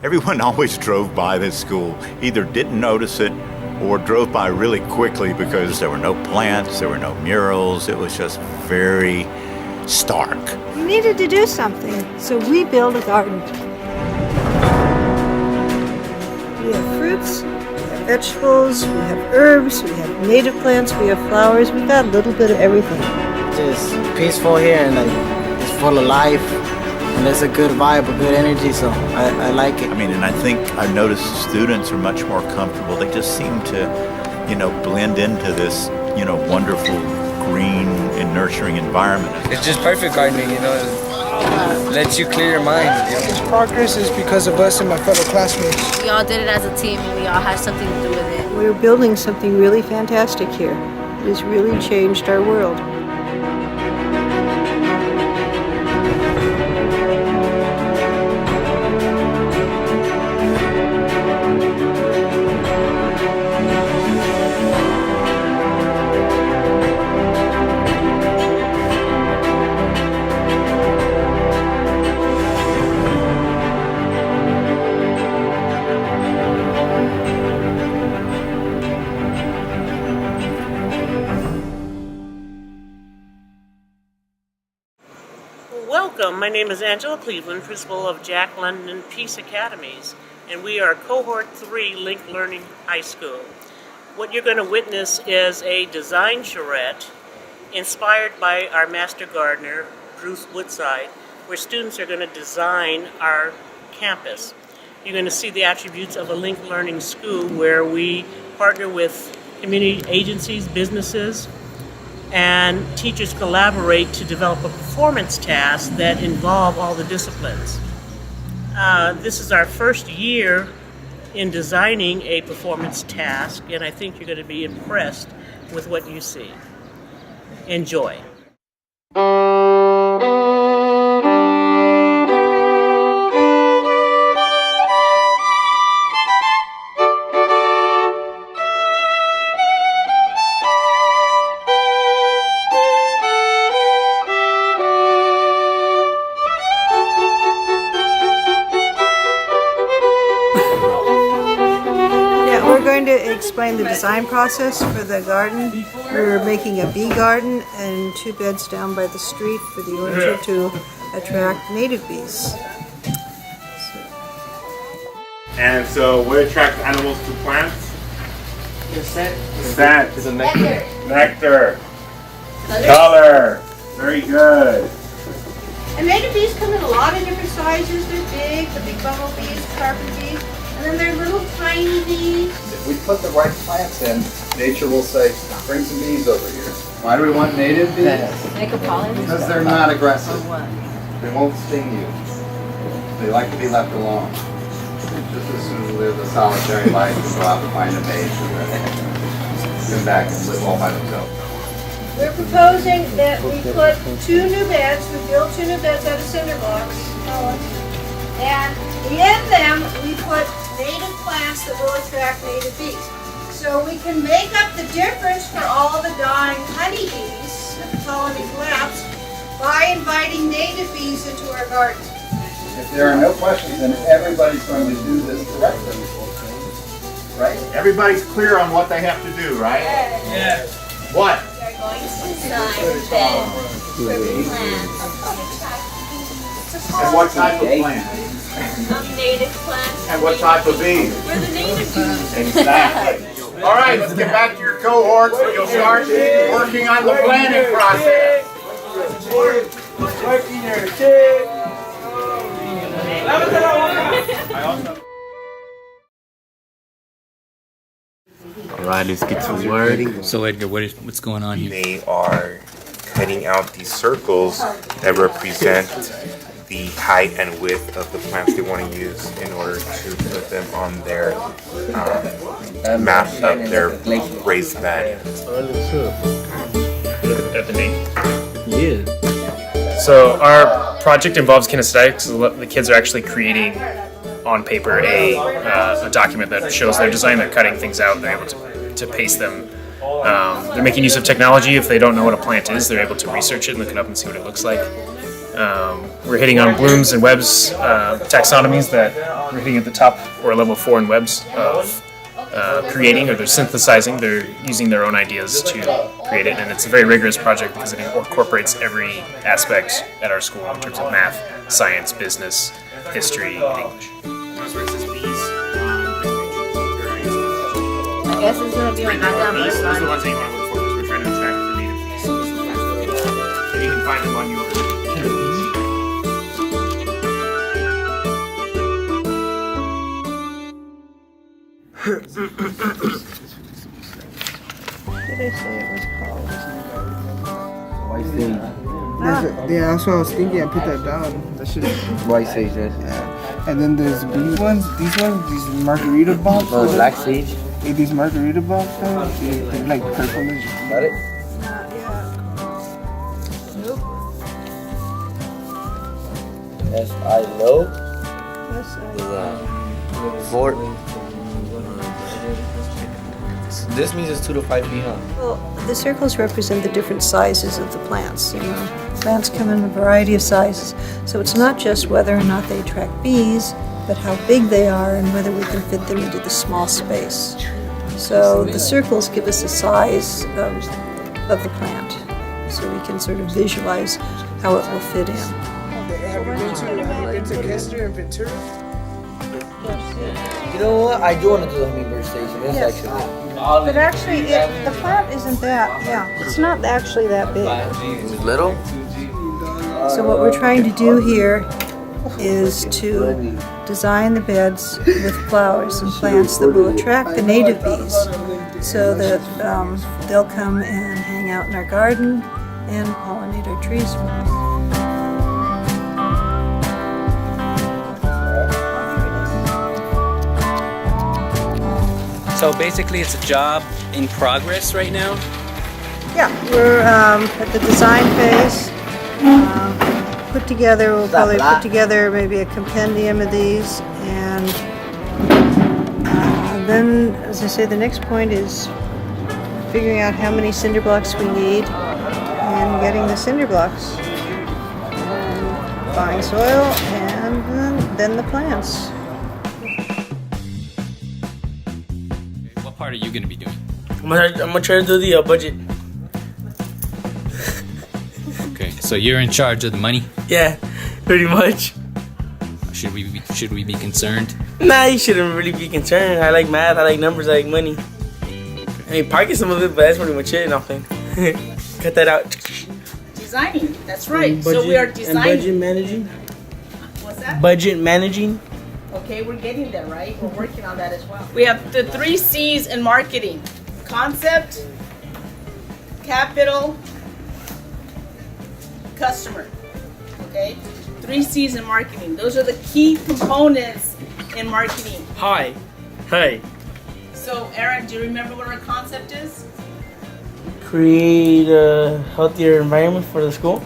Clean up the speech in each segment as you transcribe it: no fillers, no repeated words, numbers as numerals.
Everyone always drove by this school, either didn't notice it or drove by really quickly because there were no plants, there were no murals. It was just very stark. We needed to do something, so we built a garden. We have fruits, we have vegetables, we have herbs, we have native plants, we have flowers. We got a little bit of everything. It's peaceful here and it's full of life. And there's a good vibe, a good energy, so I like it. I mean, and I think I've noticed the students are much more comfortable. They just seem to, blend into this, wonderful green and nurturing environment. It's just perfect gardening, lets you clear your mind. This progress is because of us and my fellow classmates. We all did it as a team and we all had something to do with it. We're building something really fantastic here. It has really changed our world. Welcome, my name is Angela Cleveland, principal of Jack London Peace Academies, and we are Cohort 3 Link Learning High School. What you're going to witness is a design charrette inspired by our master gardener, Bruce Woodside, where students are going to design our campus. You're going to see the attributes of a Link Learning School where we partner with community agencies, businesses, and teachers collaborate to develop a performance task that involve all the disciplines. This is our first year in designing a performance task, and I think you're going to be impressed with what you see. Enjoy. We're going to explain the design process for the garden. We're making a bee garden and 2 beds down by the street for the orchard to attract native bees. And so what attracts animals to plants? The scent. Scent. It's a nectar. Nectar. Color. Very good. And native bees come in a lot of different sizes. They're big, the big bumblebees, carpet bees, and then they're little tiny bees. If we put the right plants in, nature will say, bring some bees over here. Why do we want native bees? Make a pollen? Because they're not aggressive. Or what? They won't sting you. They like to be left alone. Just as soon live a solitary life and go out and find a mate and then come back and live all by themselves. We're proposing that we put 2 new beds. We build 2 new beds out of cinder blocks. And in them, we put native plants that will attract native bees. So we can make up the difference for all the dying honeybees if the colony collapsed by inviting native bees into our garden. If there are no questions, then everybody's going to do this correctly. Right? Everybody's clear on what they have to do, right? Yes. What? We're going to design beds for plants. And what type of plant? Native plants. And what type of bees? We're the native bees. Exactly. All right, let's get back to your cohorts where you'll start working on the planning process. All right, let's get to work. So Edgar, what's going on here? They are cutting out these circles that represent the height and width of the plants they want to use in order to put them on their map of their raised bed. At the name. Yeah. So our project involves kinesthetics. The kids are actually creating on paper a document that shows their design. They're cutting things out. They're able to paste them. They're making use of technology. If they don't know what a plant is, they're able to research it and look it up and see what it looks like. We're hitting on Bloom's and Webb's taxonomies that we're hitting at the top or level 4 in Webb's of creating, or they're synthesizing. They're using their own ideas to create it, and it's a very rigorous project because it incorporates every aspect at our school in terms of math, science, business, history, and English. I guess it's gonna be on that Those are the ones that you want to look for because we're trying to attract the native bees. And you can find them on your White sage. Yeah, that's what I was thinking. I put that down. That should. White sage, yes. Yeah. And then there's these ones. These margarita bulbs. No, black sage. Hey, these margarita bulbs, though, they're like purplish. Got it? Yes, I know. Four. This means it's 2 to 5 feet, huh? Well, the circles represent the different sizes of the plants. You know, plants come in a variety of sizes, so it's not just whether or not they attract bees, but how big they are and whether we can fit them into the small space. So the circles give us the size of the plant, so we can sort of visualize how it will fit in. Have you been to Kester and Ventura? You know what? I do want to do the hummingbird station. It's Yes. actually. But actually, the plant isn't that, it's not actually that big. It's little? So what we're trying to do here is to design the beds with flowers and plants that will attract the native bees so that they'll come and hang out in our garden and pollinate our trees for us. So basically it's a job in progress right now? Yeah, we're at the design phase. We'll probably put together maybe a compendium of these, and then, as I say, the next point is figuring out how many cinder blocks we need and getting the cinder blocks, and buying soil, and then the plants. What part are you going to be doing? I'm gonna try to do the budget. Okay, so you're in charge of the money? Yeah, pretty much. Should we be concerned? Nah, you shouldn't really be concerned. I like math, I like numbers, I like money. I mean, pocket some of it, but that's pretty much it. Nothing. Cut that out. Designing, that's right. So we are designing. And budget managing. What's that? Budget managing. Okay, we're getting there, right? We're working on that as well. We have the 3 C's in marketing: concept, capital, customer. Okay? 3 C's in marketing. Those are the key components in marketing. Hi. Hey. So, Aaron, do you remember what our concept is? Create a healthier environment for the school.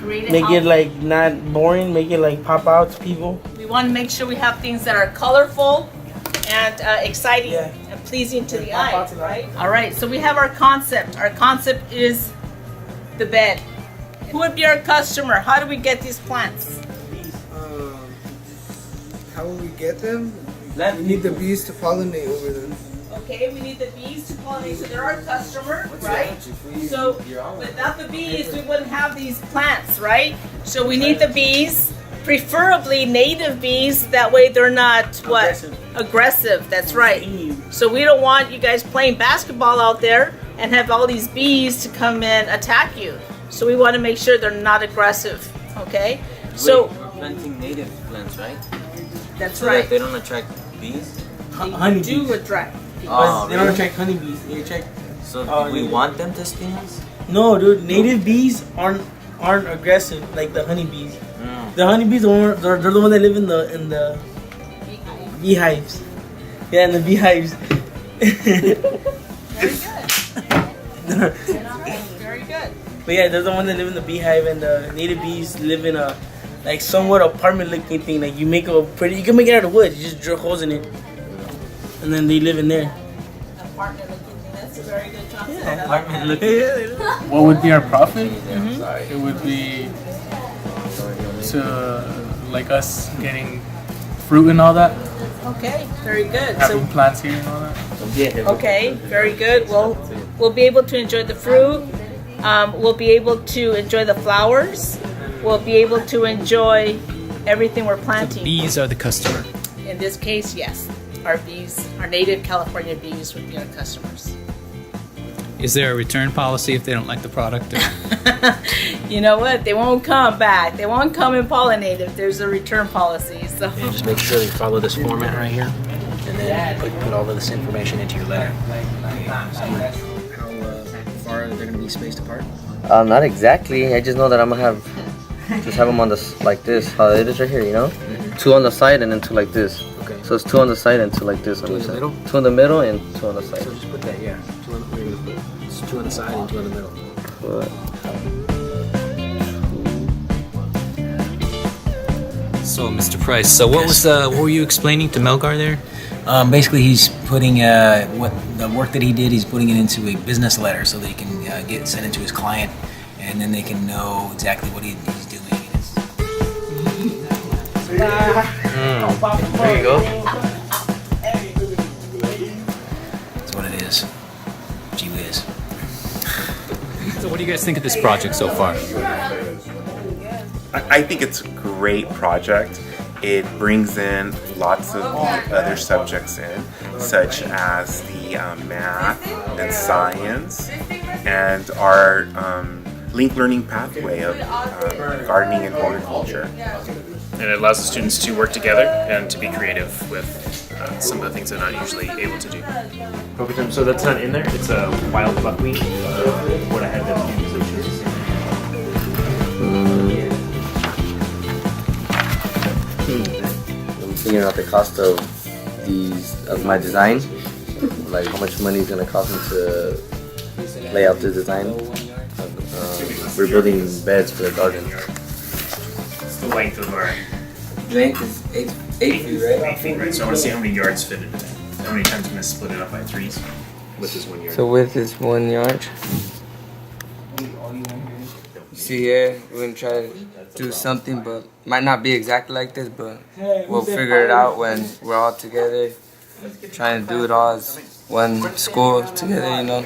Make it like not boring. Make it like pop out to people. We want to make sure we have things that are colorful and exciting and pleasing to the eye, right? All right, so we have our concept. Our concept is the bed. Who would be our customer? How do we get these plants? How will we get them? We need the bees to pollinate over them. Okay, we need the bees to pollinate, so they're our customer, right? So without the bees, we wouldn't have these plants, right? So we need the bees, preferably native bees. That way they're not aggressive. That's right. So we don't want you guys playing basketball out there and have all these bees to come and attack you. So we want to make sure they're not aggressive. Okay. So we're planting native plants, right? That's so right. That they don't attract bees. Honey do bees. attract. But they don't attract honeybees. They attract. So do we want them to sting us? No, dude. Native bees aren't aggressive like the honeybees. The honeybees they're the ones that live in the beehives. Yeah, in the beehives. Very good. Very good. But yeah, they're the ones that live in the beehive, and the native bees live in a like somewhat apartment-looking thing. Like you can make it out of wood. You just drill holes in it, and then they live in there. Apartment looking thing. That's a very good concept. Yeah, apartment looking. What would be our profit? It would be to like us getting fruit and all that. Okay, very good. Having plants here and all that. Okay, very good. We'll be able to enjoy the fruit. We'll be able to enjoy the flowers. We'll be able to enjoy everything we're planting. Bees are the customer. In this case, yes. Our bees, our native California bees would be our customers. Is there a return policy if they don't like the product? Or? You know what? They won't come back. They won't come and pollinate if there's a return policy. So just make sure they follow this format right here, and then put all of this information into your letter. How far are they going to be spaced apart? Not exactly. I just know that I'm gonna have them on this like this. How it is right here, you know? 2 on the side and then 2 like this. Okay. So it's 2 on the side and 2 like this. 2 in the middle? 2 in the middle and 2 on the side. So just put that, yeah. 2 on, we're gonna put it's 2 on the side and 2 in the middle. But, So, Mr. Price, so what were you explaining to Melgar there? Basically, he's putting what the work that he did. He's putting it into a business letter so that he can get sent it to his client, and then they can know exactly what he's doing. There you go. That's what it is. Gee whiz. So, what do you guys think of this project so far? I think it's a great project. It brings in lots of other subjects in, such as the math and science, and our linked learning pathway of gardening and horticulture. And it allows the students to work together and to be creative with some of the things they're not usually able to do. So that's not in there. It's a wild buckwheat. What I had them do. I'm figuring out the cost of my design, like how much money it's gonna cost me to lay out the design. We're building beds for the garden. It's the length of our Length is 8 feet, right? 8 feet, right? So I want to see how many yards fit into that. How many times I'm going to split it up by 3s? Width is 1 yard. So width is 1 yard. See here, we're gonna try to do something, but might not be exactly like this, but we'll figure it out when we're all together, trying to do it all as one school together, you know.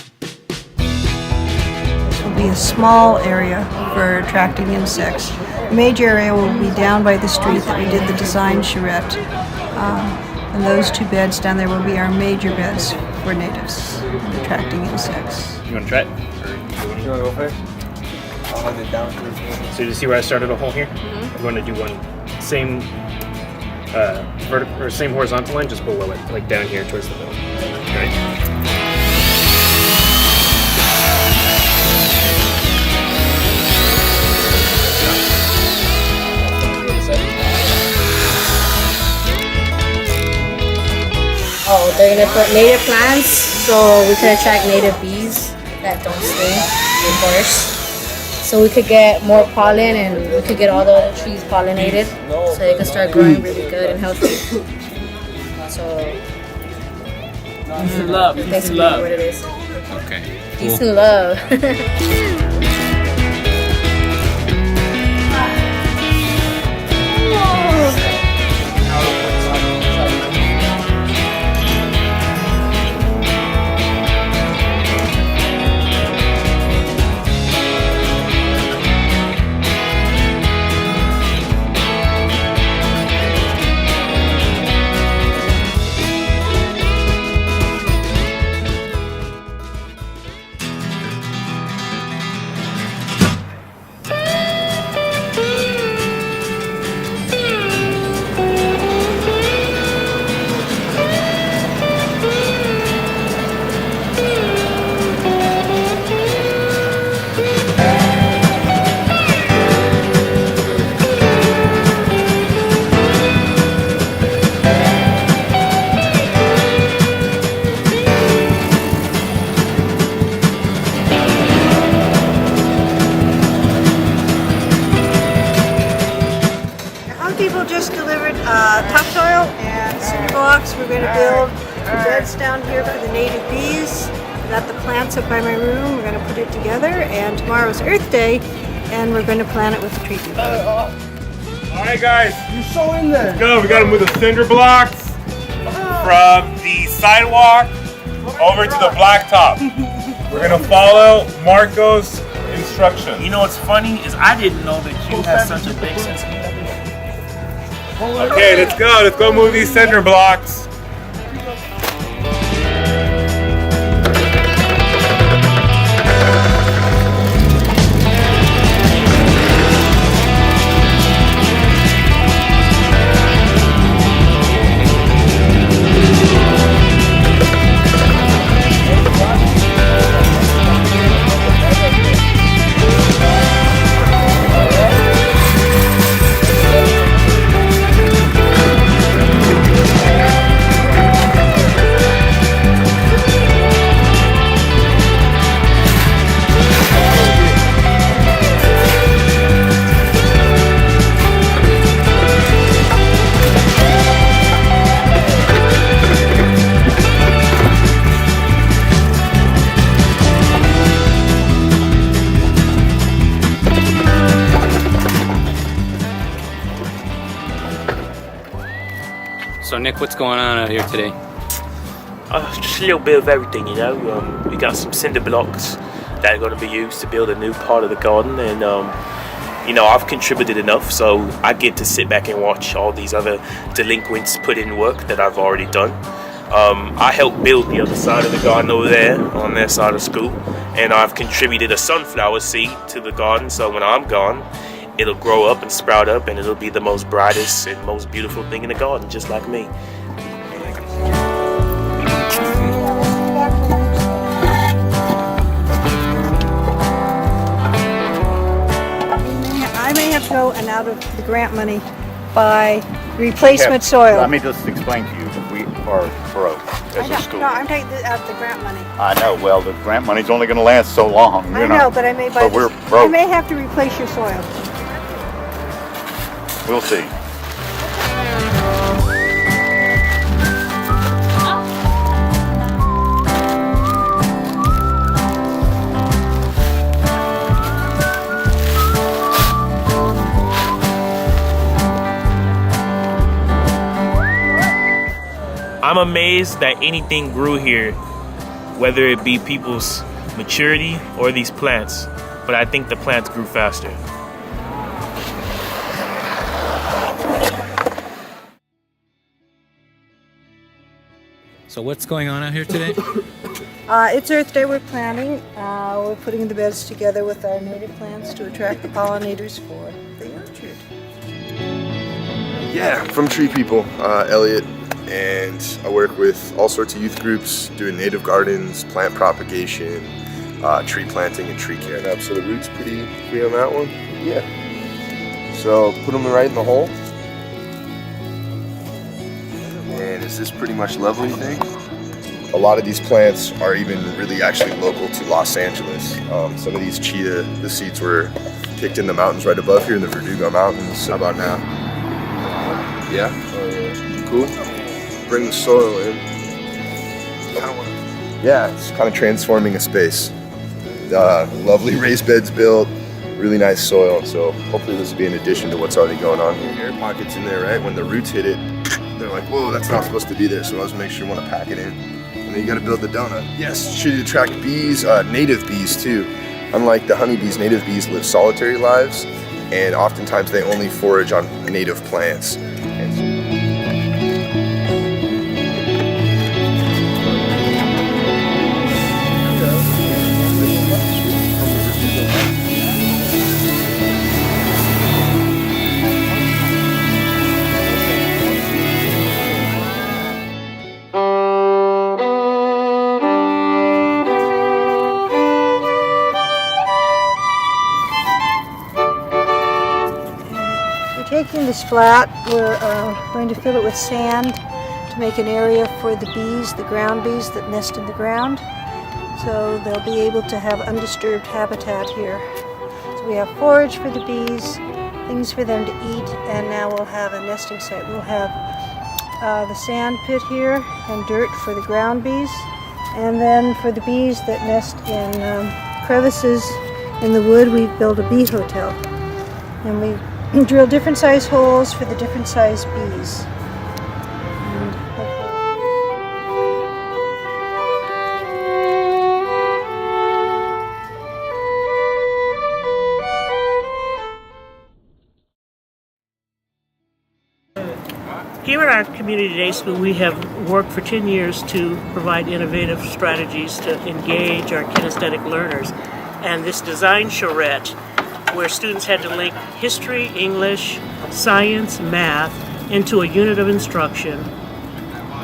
This will be a small area for attracting insects. The major area will be down by the street that we did the design charrette. And those 2 beds down there will be our major beds for natives, attracting insects. You want to try it? You wanna go first? I'll hold it down first. So you see where I started a hole here? I'm going to do one same vertical or same horizontal line just below it, like down here towards the middle. Right? Oh, they're gonna put native plants so we can attract native bees that don't sting, of course. So we could get more pollen and we could get all the other trees pollinated so they can start growing really good and healthy. So Peace and love. Peace basically and love. what it is. Okay. Peace and love. People just delivered topsoil and cinder blocks. We're going to build the beds down here for the native bees. Got the plants up by my room. We're going to put it together. And tomorrow's Earth Day, and we're going to plant it with the tree people. All right, guys. You're so in there. Let's go. We got to move the cinder blocks from the sidewalk over to the blacktop. We're gonna follow Marco's instructions. You know what's funny is I didn't know that you have such a big sense of humor. Okay, let's go. Let's go move these cinder blocks. So Nick, what's going on out here today? Just a little bit of everything, you know. We got some cinder blocks that are going to be used to build a new part of the garden, and you know, I've contributed enough, so I get to sit back and watch all these other delinquents put in work that I've already done. I helped build the other side of the garden over there on their side of school, and I've contributed a sunflower seed to the garden, so when I'm gone, it'll grow up and sprout up, and it'll be the most brightest and most beautiful thing in the garden, just like me. I may have to go and out of the grant money buy replacement soil. Let me just explain to you, we are broke as a school. No, I'm taking out the grant money. I know, well, the grant money's only going to last so long, you I know, but I may buy. But we're I broke. may have to replace your soil. We'll see. I'm amazed that anything grew here, whether it be people's maturity or these plants, but I think the plants grew faster. So what's going on out here today? It's Earth Day. We're planting. We're putting the beds together with our native plants to attract the pollinators for the orchard. Yeah, from Tree People, Elliot, and I work with all sorts of youth groups doing native gardens, plant propagation, tree planting, and tree care. So the root's pretty free on that one. Yeah. So put them right in the hole. And is this pretty much level, you think? A lot of these plants are even really actually local to Los Angeles. Some of these chia, the seeds were picked in the mountains right above here in the Verdugo Mountains. How about now? Yeah? Cool. Bring the soil in. Yeah, it's kind of transforming a space. Lovely raised beds built, really nice soil. So hopefully this will be an addition to what's already going on here. Air pockets in there, right? When the roots hit it, they're like, whoa, that's not supposed to be there. So I always make sure you want to pack it in. And then you got to build the donut. Yes, should attract bees, native bees too. Unlike the honeybees, native bees live solitary lives, and oftentimes they only forage on native plants. Taking this flat, we're going to fill it with sand to make an area for the bees, the ground bees that nest in the ground. So they'll be able to have undisturbed habitat here. So we have forage for the bees, things for them to eat, and now we'll have a nesting site. We'll have the sand pit here and dirt for the ground bees. And then for the bees that nest in crevices In the wood, we build a bee hotel. And we drill different size holes for the different size bees. Here at our community day school, we have worked for 10 years to provide innovative strategies to engage our kinesthetic learners. And this design charrette, where students had to link history, English, science, math into a unit of instruction,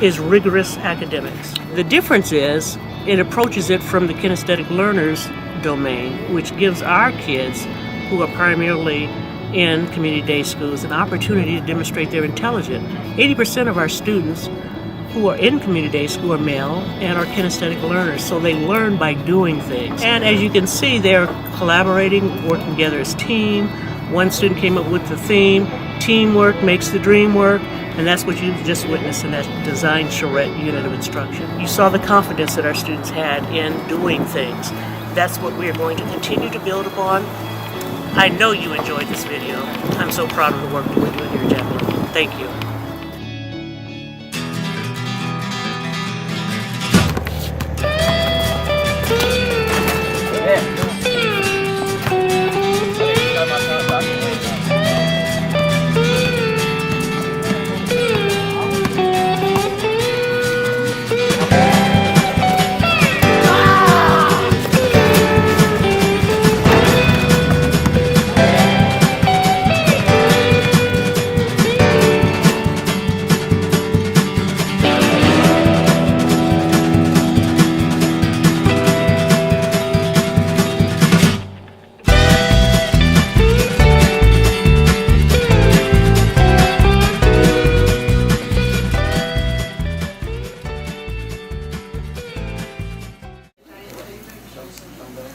is rigorous academics. The difference is it approaches it from the kinesthetic learners domain, which gives our kids, who are primarily in community day schools, an opportunity to demonstrate their intelligence. 80% of our students who are in community day school are male and are kinesthetic learners, so they learn by doing things. And as you can see, they're collaborating, working together as a team. One student came up with the theme, teamwork makes the dream work, and that's what you just witnessed in that design charrette unit of instruction. You saw the confidence that our students had in doing things. That's what we are going to continue to build upon. I know you enjoyed this video. I'm so proud of the work that we're doing here, Jacqueline. Thank you.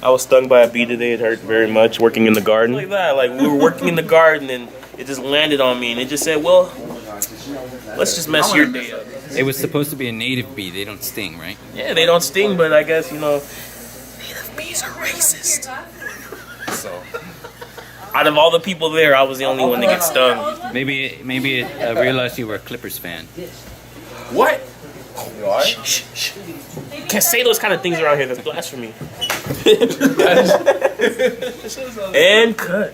I was stung by a bee today. It hurt very much working in the garden. Like that, like we were working in the garden and it just landed on me and it just said, well, let's just mess your day up. It was supposed to be a native bee. They don't sting, right? Yeah, they don't sting, but I guess, you know, native bees are racist. So, out of all the people there, I was the only one that gets stung. Maybe it realized you were a Clippers fan. What? Shh, shh, shh. Can't say those kind of things around here. That's blasphemy. And cut.